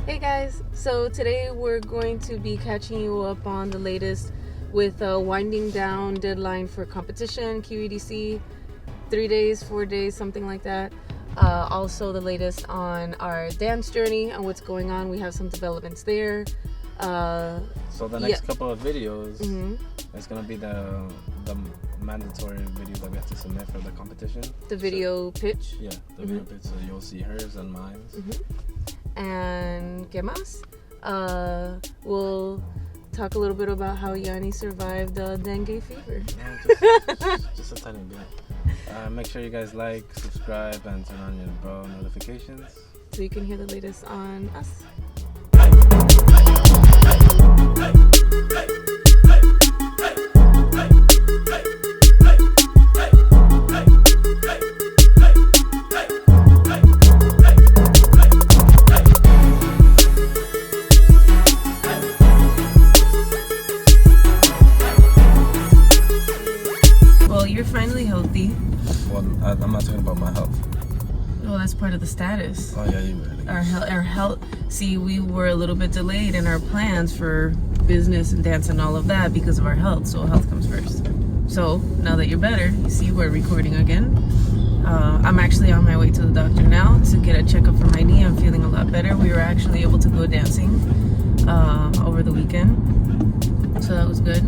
Hey guys, so today we're going to be catching you up on the latest with a winding down deadline for competition, QEDC, 3 days, 4 days, something like that. Also the latest on our dance journey and what's going on. We have some developments there. So the next couple of videos is going to be the mandatory video that we have to submit for the competition. The video pitch. Yeah, the video pitch. So you'll see hers and mine. And ¿qué más? We'll talk a little bit about how Yani survived dengue fever. No, just a tiny bit. Make sure you guys like, subscribe, and turn on your bell notifications so you can hear the latest on us. You're finally healthy. Well, I'm not talking about my health. Well, that's part of the status. Oh yeah, you really. Our health. See, we were a little bit delayed in our plans for business and dance and all of that because of our health. So health comes first. So now that you're better, you see we're recording again. I'm actually on my way to the doctor now to get a checkup for my knee. I'm feeling a lot better. We were actually able to go dancing over the weekend, so that was good.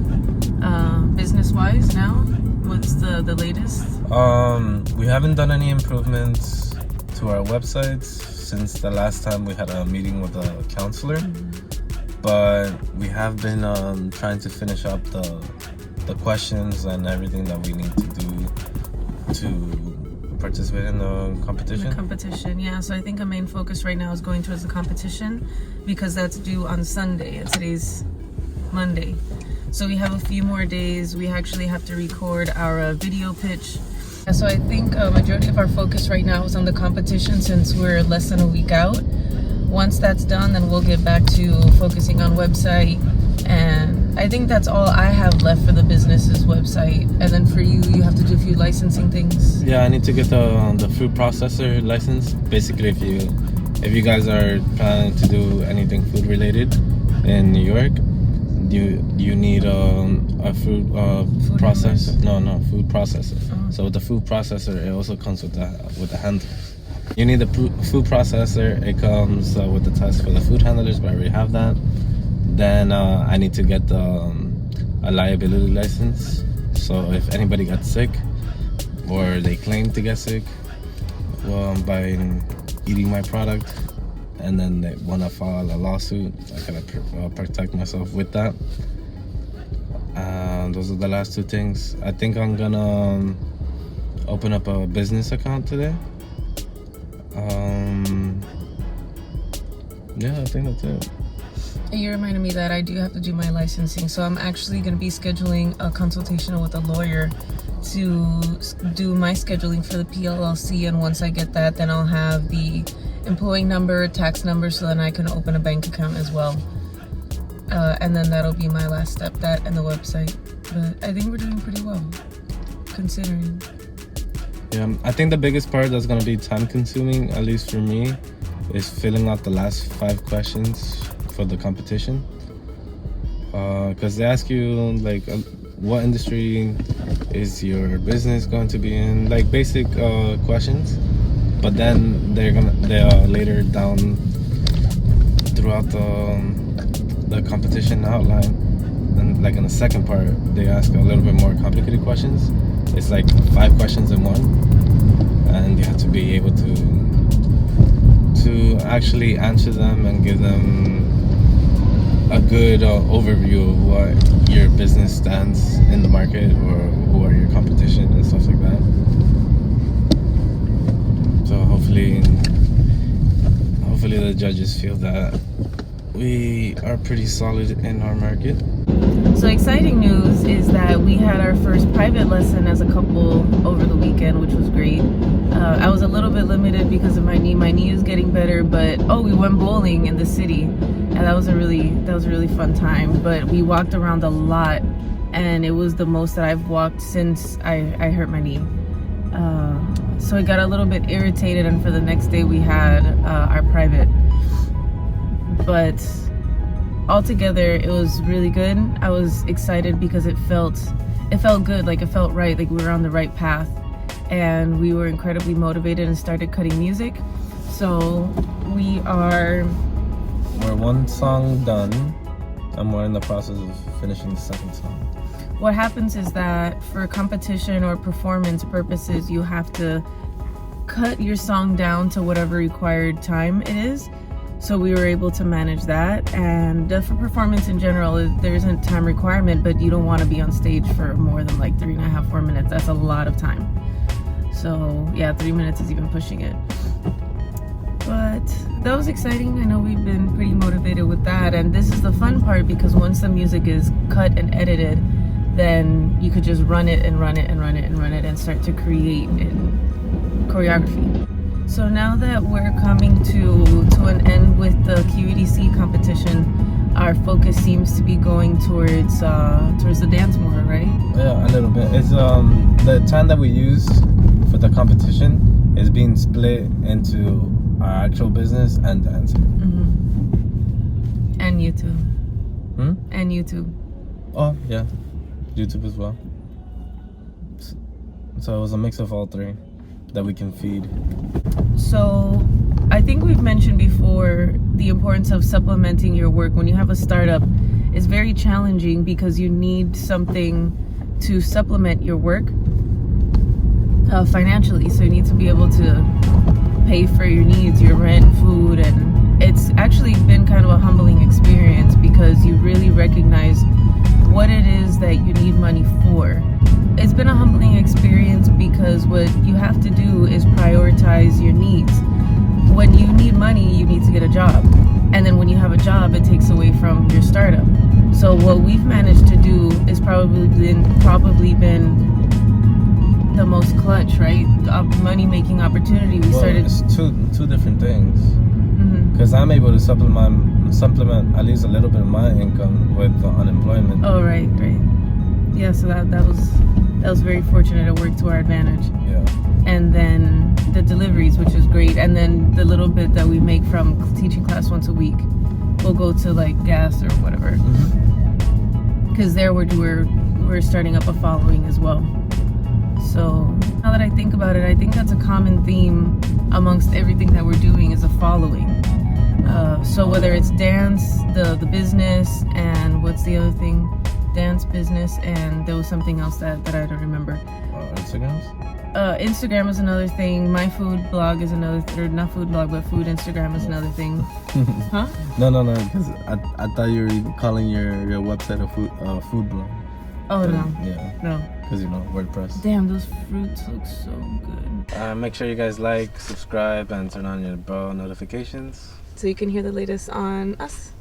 Business-wise now. What's the latest? We haven't done any improvements to our websites since the last time we had a meeting with a counselor. But we have been trying to finish up the questions and everything that we need to do to participate in the competition. The competition, yeah. So I think our main focus right now is going towards the competition because that's due on Sunday and today's Monday. So we have a few more days. We actually have to record our video pitch. So I think a majority of our focus right now is on the competition since we're less than a week out. Once that's done, then we'll get back to focusing on website. And I think that's all I have left for the business's website. And then for you, you have to do a few licensing things. Yeah, I need to get the food processor license. Basically, if you guys are planning to do anything food related in New York, you need a food processor. No, food processor. So with the food processor, it also comes with the handles. You need the food processor. It comes with the test for the food handlers, but I already have that. Then I need to get a liability license. So if anybody gets sick or they claim to get sick by eating my product, and then they want to file a lawsuit, I gotta protect myself with that. Those are the last two things. I think I'm gonna open up a business account today. Yeah, I think that's it. You reminded me that I do have to do my licensing, so I'm actually going to be scheduling a consultation with a lawyer to do my scheduling for the PLLC, and once I get that, then I'll have the employee number, tax number, so then I can open a bank account as well. And then that'll be my last step, that and the website. But I think we're doing pretty well, considering. Yeah, I think the biggest part that's going to be time consuming, at least for me, is filling out the last 5 questions for the competition. Because they ask you, like, what industry is your business going to be in? Like, basic questions. But then they later down throughout the competition outline, and like in the second part, they ask a little bit more complicated questions. It's like 5 questions in one, and you have to be able to actually answer them and give them a good overview of what your business stands in the market or who are your competition and stuff like that. So hopefully the judges feel that we are pretty solid in our market. So exciting news is that we had our first private lesson as a couple over the weekend, which was great. I was a little bit limited because of my knee. My knee is getting better, but we went bowling in the city, and that was a really fun time. But we walked around a lot, and it was the most that I've walked since I hurt my knee. So it got a little bit irritated, and for the next day we had our private. but altogether it was really good. I was excited because it felt good, like it felt right, like we were on the right path, and we were incredibly motivated and started cutting music. So we're one song done, and we're in the process of finishing the second song. What happens is that for competition or performance purposes, you have to cut your song down to whatever required time it is. So we were able to manage that. And for performance in general, there isn't time requirement, but you don't want to be on stage for more than like 3.5, 4 minutes. That's a lot of time. So yeah, 3 minutes is even pushing it. But that was exciting. I know we've been pretty motivated with that. And this is the fun part, because once the music is cut and edited, then you could just run it and run it and run it and run it and start to create in choreography. So now that we're coming to an end with the QEDC competition, our focus seems to be going towards the dance more, right? Yeah, a little bit. It's the time that we use for the competition is being split into our actual business and dancing. Mm-hmm. And YouTube. And YouTube. Oh yeah, YouTube as well. So it was a mix of all three that we can feed. So I think we've mentioned before the importance of supplementing your work. When you have a startup, it's very challenging because you need something to supplement your work financially. So you need to be able to pay for your needs, your rent, food, and it's actually been kind of a humbling experience because you really recognize what it is that you need money for. It's been a humbling experience because what you have to do is prioritize your needs. When you need money, you need to get a job. And then when you have a job, it takes away from your startup. So what we've managed to do is probably been the most clutch, right? Money-making opportunity. It's two different things. Because I'm able to supplement at least a little bit of my income with unemployment. Oh, right. Yeah, so that was very fortunate. It worked to our advantage. Yeah. And then the deliveries, which is great. And then the little bit that we make from teaching class once a week will go to like gas or whatever. Because there we're starting up a following as well. So now that I think about it, I think that's a common theme amongst everything that we're doing is a following. So whether it's dance, the business, and what's the other thing? Dance, business, and there was something else that I don't remember. Instagrams? Instagram is another thing. My food blog is another, or not food blog, but food Instagram is another thing. Huh? No, because I thought you were calling your website a food blog. Oh, no. Yeah. No. Because WordPress. Damn, those fruits look so good. Make sure you guys like, subscribe, and turn on your bell notifications So you can hear the latest on us.